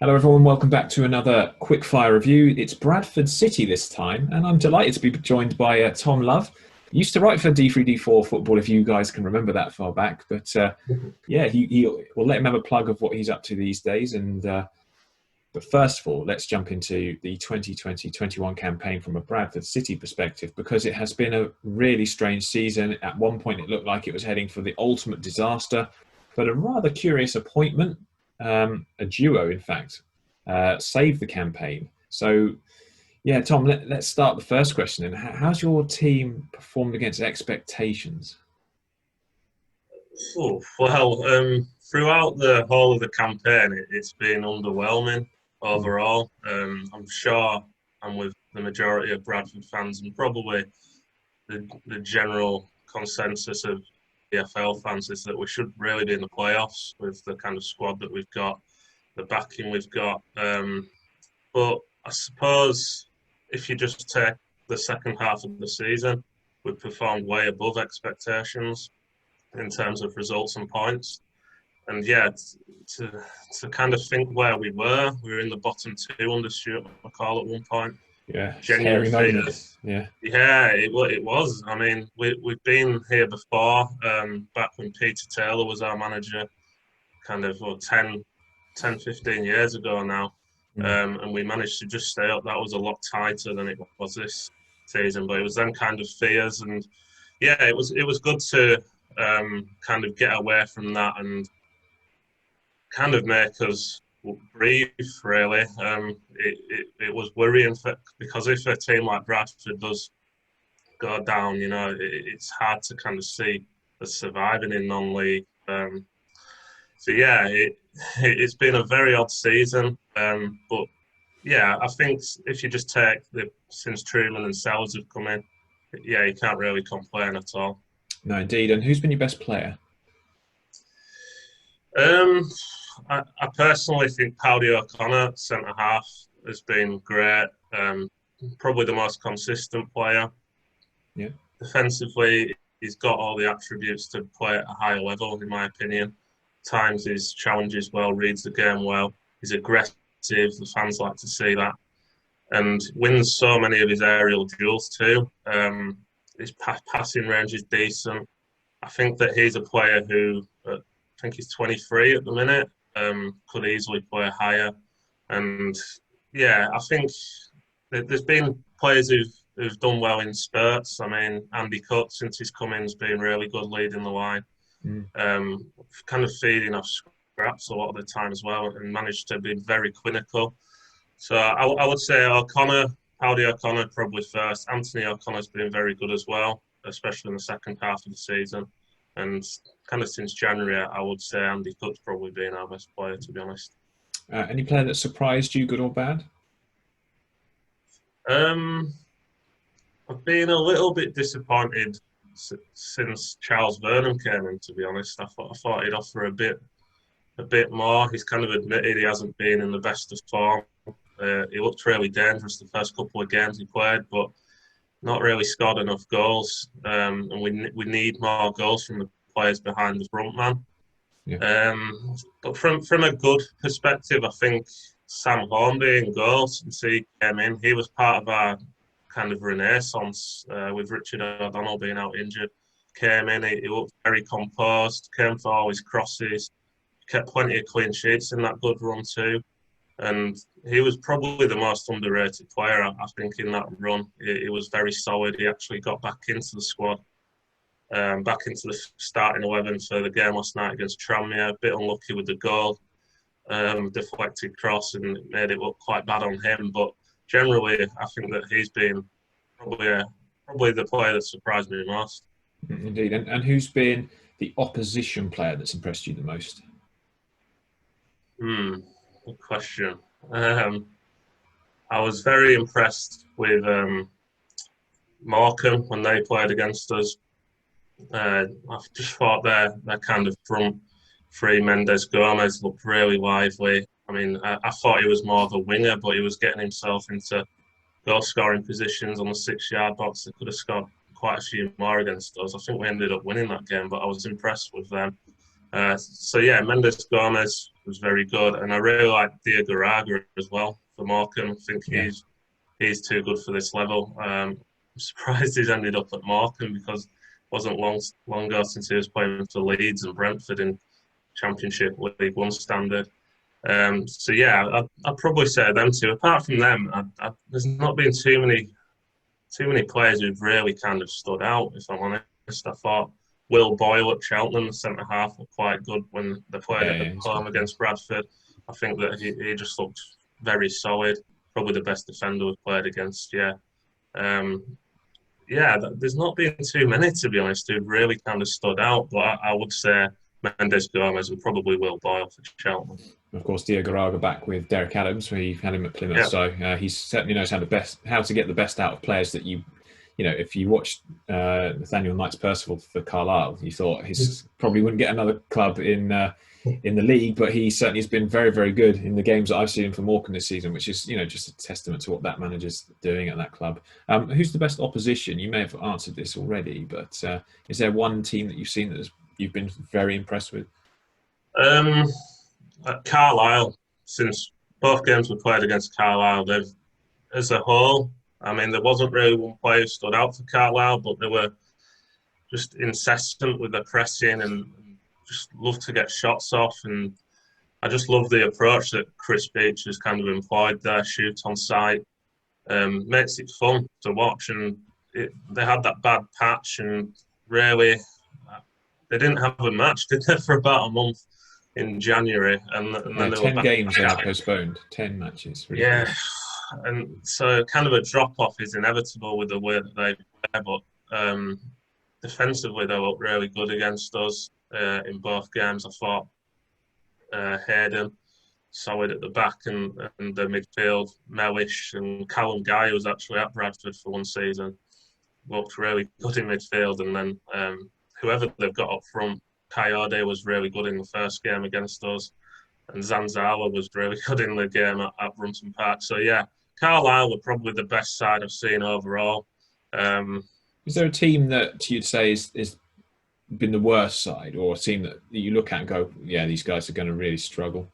Hello, everyone. Welcome back to another Quickfire review. It's Bradford City this time, and I'm delighted to be joined by Tom Love. He used to write for D3D4 Football, if you guys can remember that far back. But yeah, we'll let him have a plug of what he's up to these days. But first of all, let's jump into the 2020-21 campaign from a Bradford City perspective, because it has been a really strange season. At one point, it looked like it was heading for the ultimate disaster, but a rather curious appointment, a duo, in fact, saved the campaign. So, yeah, Tom, let's start the first question. And how's your team performed against expectations? Oh, well, throughout the whole of the campaign, it's been underwhelming Mm. overall. I'm sure I'm with the majority of Bradford fans and probably the general consensus of EFL fans is that we should really be in the playoffs with the kind of squad that we've got, the backing we've got. But I suppose if you just take the second half of the season, we've performed way above expectations in terms of results and points. And yeah, to kind of think where we were in the bottom two under Stuart McCall at one point. Yeah, Genuine scary fear. moments. Yeah. Yeah, it was. I mean, we've been here before, back when Peter Taylor was our manager, kind of 15 years ago now. Mm. And we managed to just stay up. That was a lot tighter than it was this season, but it was them kind of fears. And yeah, it was good to kind of get away from that and kind of make us breathe. Really, it was worrying because if a team like Bradford does go down, it's hard to kind of see us surviving in non-league. So yeah, it's been a very odd season, but yeah, I think if you just take since Truman and Sellers have come in, yeah, you can't really complain at all. No, indeed. And who's been your best player? Um, I personally think Paddy O'Connor, centre half, has been great. Probably the most consistent player. Yeah. Defensively, he's got all the attributes to play at a higher level, in my opinion. Times his challenges well, reads the game well. He's aggressive. The fans like to see that, and wins so many of his aerial duels too. His passing range is decent. I think that he's a player who I think he's 23 at the minute. Could easily play higher, and yeah, I think there's been players who've done well in spurts. I mean, Andy Cutt since he's come in has been really good leading the line, Mm. kind of feeding off scraps a lot of the time as well, and managed to be very clinical. So I would say O'Connor, Howdy O'Connor probably first. Anthony O'Connor's been very good as well, especially in the second half of the season. And kind of since January, I would say Andy Cook's probably been our best player, to be honest. Any player that surprised you, good or bad? Um, I've been a little bit disappointed since Charles Vernon came in. To be honest, I thought he'd offer a bit more. He's kind of admitted he hasn't been in the best of form. He looked really dangerous the first couple of games he played, but not really scored enough goals. And we need more goals from the players behind the front man. Yeah. But from a good perspective, I think Sam Hornby in goal since he came in, he was part of our kind of renaissance with Richard O'Donnell being out injured. Came in, he looked very composed, came for all his crosses, kept plenty of clean sheets in that good run too. And he was probably the most underrated player, I think, in that run. He was very solid. He actually got back into the squad, back into the starting 11 for the game last night against Tranmere. A bit unlucky with the goal, deflected cross, and it made it look quite bad on him. But generally, I think that he's been probably the player that surprised me the most. Indeed. And who's been the opposition player that's impressed you the most? Good question. Um, I was very impressed with Morecambe when they played against us. I just thought their kind of front three, Mendes Gomez, looked really lively. I mean, I thought he was more of a winger, but he was getting himself into goal scoring positions on the 6 yard box. They could have scored quite a few more against us. I think we ended up winning that game, but I was impressed with them. So yeah, Mendes Gomez was very good, and I really like Diagaraga as well for Morecambe. I think Yeah. he's too good for this level. I'm surprised he's ended up at Morecambe because it wasn't long ago since he was playing for Leeds and Brentford in Championship League One standard. So yeah, I'd probably say them two. Apart from them, there's not been too many players who've really kind of stood out. If I'm honest, I thought Will Boyle at Cheltenham, the centre half, were quite good when they played at home against Bradford. I think that he just looked very solid. Probably the best defender we've played against. Yeah. There's not been too many, to be honest, who've really kind of stood out. But I would say Mendes Gomez and probably Will Boyle for Cheltenham. Of course, Diagaraga back with Derek Adams, where you've had him at Plymouth. Yeah. So he certainly knows how to get the best out of players that if you watched Nathaniel Knights-Percival for Carlisle, you thought he probably wouldn't get another club in the league, but he certainly has been very, very good in the games that I've seen him for Morecambe this season, which is just a testament to what that manager's doing at that club. Who's the best opposition? You may have answered this already, but is there one team that you've seen that you've been very impressed with? At Carlisle, since both games were played against Carlisle, they've, as a whole, I mean, there wasn't really one player who stood out for Carlisle, but they were just incessant with their pressing and just love to get shots off. And I just love the approach that Chris Beach has kind of employed there, shoot on sight. Makes it fun to watch. And they had that bad patch, and really, they didn't have a match, did they, for about a month in January, and then they 10 games are postponed, 10 matches. Really. Yeah, and so kind of a drop-off is inevitable with the way that they play, but defensively they look really good against us in both games. I thought Hayden, solid at the back, and the midfield, Mellish and Callum Guy, who was actually at Bradford for one season, looked really good in midfield, and then whoever they've got up front, Coyote was really good in the first game against us, and Zanzala was really good in the game at Brunton Park. So yeah, Carlisle were probably the best side I've seen overall. Is there a team that you'd say is been the worst side, or a team that you look at and go, yeah, these guys are going to really struggle?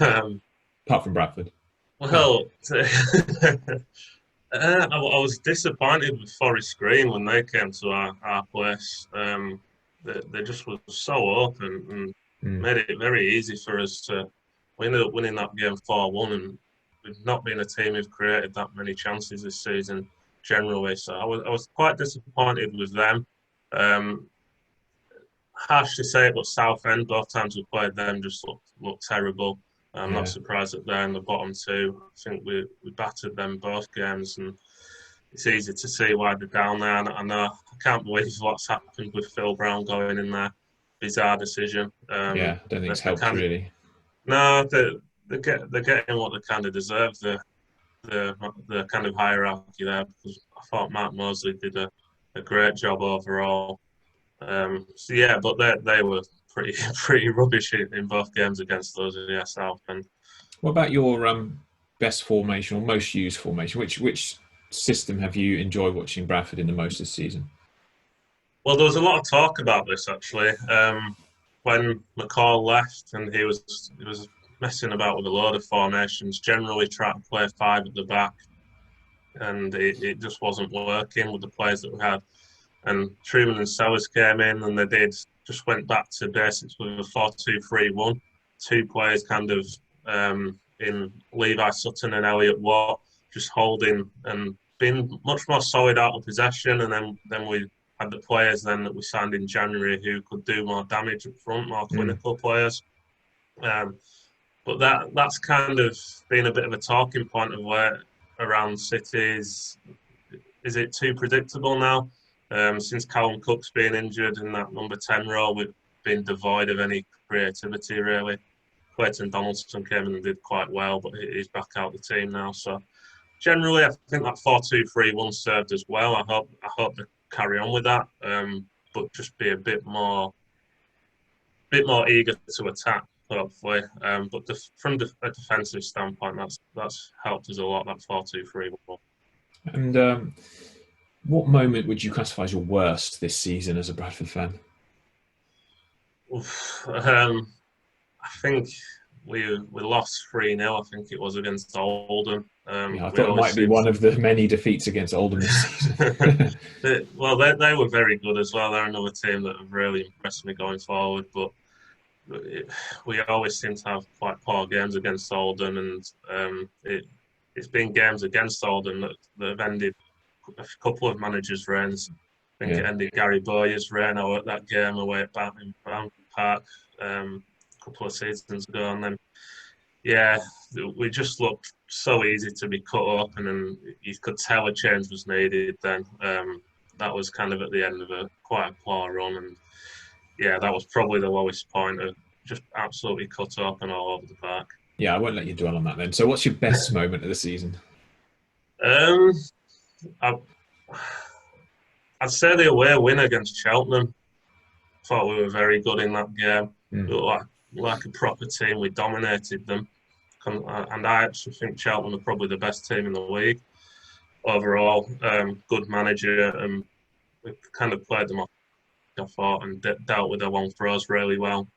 Apart from Bradford. Well, I was disappointed with Forest Green when they came to our place. They just were so open and made it very easy for us to. We ended up winning that game 4-1, and we've not been a team who've created that many chances this season generally. So I was quite disappointed with them. Harsh to say it, but Southend, both times we played them, just looked terrible. I'm not surprised that they're in the bottom two. I think we battered them both games, and it's easy to see why they're down there. And I know I can't believe what's happened with Phil Brown going in there. Bizarre decision. I don't think it's helped really. No, they're getting what they kind of deserve. The kind of hierarchy there, because I thought Mark Mosley did a great job overall. So yeah, but they were pretty rubbish in both games against us. Yeah, Southend. What about your best formation or most used formation? Which system have you enjoyed watching Bradford in the most this season? Well, there was a lot of talk about this actually when McCall left, and he was messing about with a load of formations. Generally, trying to play 5 at the back, and it just wasn't working with the players that we had. And Truman and Sellers came in, and they just went back to basics with a 4-2-3-1. 2 players kind of in Levi Sutton and Elliot Watt, just holding and being much more solid out of possession. And then we had the players then that we signed in January who could do more damage up front, more clinical players. But that's kind of been a bit of a talking point of where around cities. Is it too predictable now? Since Callum Cook's been injured in that number 10 role, we've been devoid of any creativity really. Clayton Donaldson came in and did quite well, but he's back out the team now. So generally, I think that 4-2-3-1 served as well. I hope they carry on with that, but just be a bit more eager to attack, hopefully. But from a defensive standpoint, that's helped us a lot. That 4-2-3-1. And what moment would you classify as your worst this season as a Bradford fan? I think we lost 3-0. I think it was against Oldham. Yeah, I We thought it always might be seem one of the many defeats against Oldham this season. they were very good as well. They're another team that have really impressed me going forward. But we always seem to have quite poor games against Oldham, and it's been games against Oldham that have ended a couple of managers' reigns. I think Yeah. it ended Gary Bowyer's reign out at that game away at Bantams Park a couple of seasons ago, and then we just looked so easy to be cut open, and you could tell a change was needed. Then that was kind of at the end of quite a poor run, and that was probably the lowest point of just absolutely cut open all over the park. Yeah, I won't let you dwell on that then. So, what's your best moment of the season? I, I'd say the away win against Cheltenham. Thought we were very good in that game. We looked like a proper team. We dominated them. And I actually think Cheltenham are probably the best team in the league overall. Good manager, and we kind of played them off, I thought, and dealt with their long throws really well.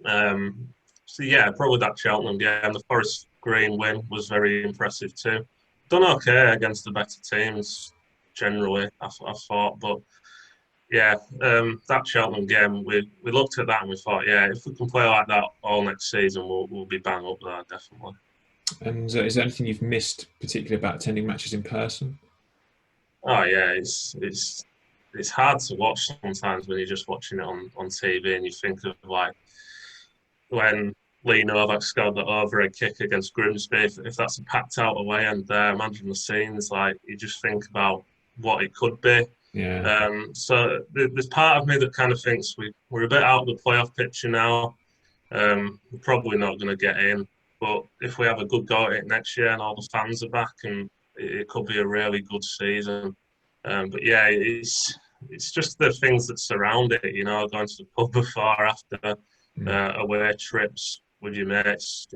Probably that Cheltenham game. The Forest Green win was very impressive too. Done okay against the better teams generally, I thought, but that Cheltenham game, we looked at that and we thought, if we can play like that all next season, we'll be bang up there, definitely. And is there anything you've missed, particularly about attending matches in person? Oh yeah, it's hard to watch sometimes when you're just watching it on TV, and you think of like when Lee Novak scored the overhead kick against Grimsby. If that's a packed out away end there, imagine the scenes. Like, you just think about what it could be. Yeah. So there's part of me that kind of thinks we're a bit out of the playoff picture now. We're probably not going to get in, but if we have a good go at it next year and all the fans are back, and it could be a really good season. It's just the things that surround it. Going to the pub before, after away trips with your mates.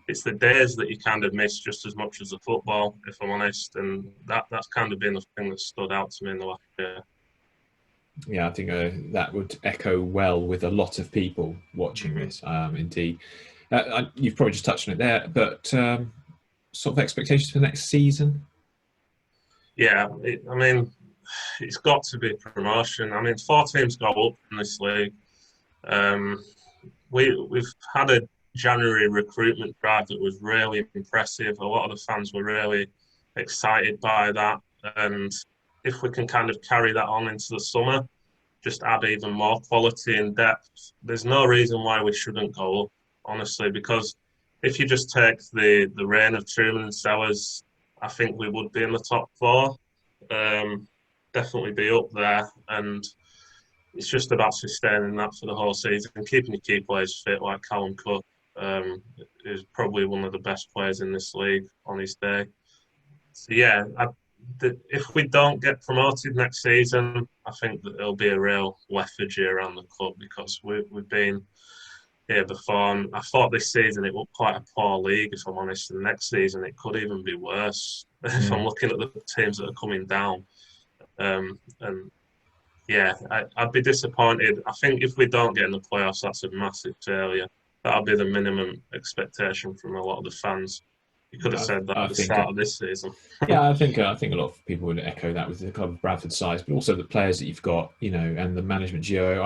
It's the days that you kind of miss just as much as the football, if I'm honest, and that's kind of been the thing that stood out to me in the last year. Yeah, I think that would echo well with a lot of people watching this. Indeed, you've probably just touched on it there, but sort of expectations for next season. Yeah, it's got to be promotion. 4 teams go up in this league. We've had a January recruitment drive that was really impressive. A lot of the fans were really excited by that, and if we can kind of carry that on into the summer, just add even more quality and depth, there's no reason why we shouldn't go up, honestly, because if you just take the reign of Truman and Sellers, I think we would be in the top 4, definitely be up there, and it's just about sustaining that for the whole season and keeping your key players fit, like Callum Cook, who's probably one of the best players in this league on his day. So if we don't get promoted next season, I think that it'll be a real lethargy around the club, because we've been here before, and I thought this season it looked quite a poor league, if I'm honest, and next season it could even be worse if I'm looking at the teams that are coming down. I'd be disappointed. I think if we don't get in the playoffs, that's a massive failure. That'll be the minimum expectation from a lot of the fans. You could have said that at the start of this season. Yeah, I think a lot of people would echo that with the club of Bradford size, but also the players that you've got, and the management geo.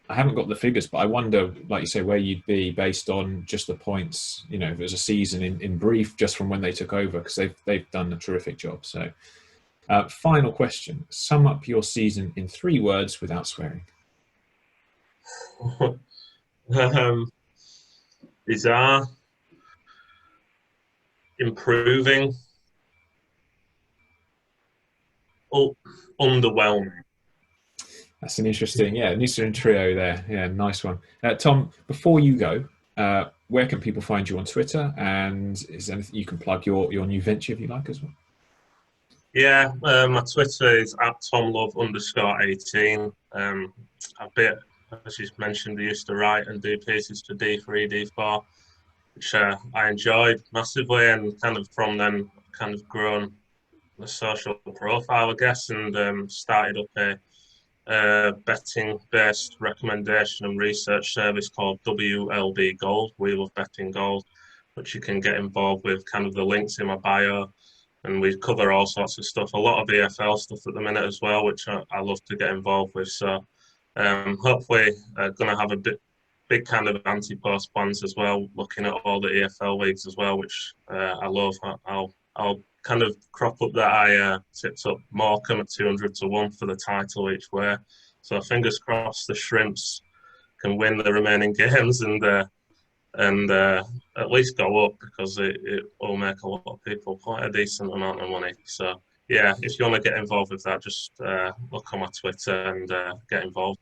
I haven't got the figures, but I wonder, like you say, where you'd be based on just the points. If it was a season in brief, just from when they took over, because they've done a terrific job. So. Final question. Sum up your season in 3 words without swearing. Bizarre. Improving. Underwhelming. That's an interesting, trio there. Yeah, nice one. Tom, before you go, where can people find you on Twitter? And is there anything you can plug your new venture if you like as well? Yeah, my Twitter is @TomLove_18. As you mentioned, I used to write and do pieces for D3, D4, which I enjoyed massively, and kind of from then kind of grown the social profile, I guess, and started up a betting-based recommendation and research service called WLB Gold, We Love Betting Gold, which you can get involved with. Kind of the links in my bio, and we cover all sorts of stuff. A lot of EFL stuff at the minute as well, which I love to get involved with. So hopefully, going to have a big kind of anti-post plans as well, looking at all the EFL leagues as well, which I love. I'll kind of crop up that I tipped up Morecambe at 200 to 1 for the title each way. So fingers crossed the Shrimps can win the remaining games and at least go up, because it will make a lot of people quite a decent amount of money. So yeah, if you want to get involved with that, just look on my Twitter and get involved.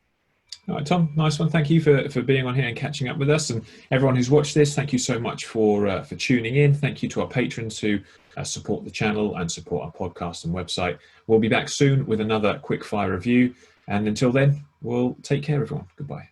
All right, Tom, nice one. Thank you for being on here and catching up with us. And everyone who's watched this, thank you so much for tuning in. Thank you to our patrons who support the channel and support our podcast and website. We'll be back soon with another quickfire review. And until then, we'll take care, everyone. Goodbye.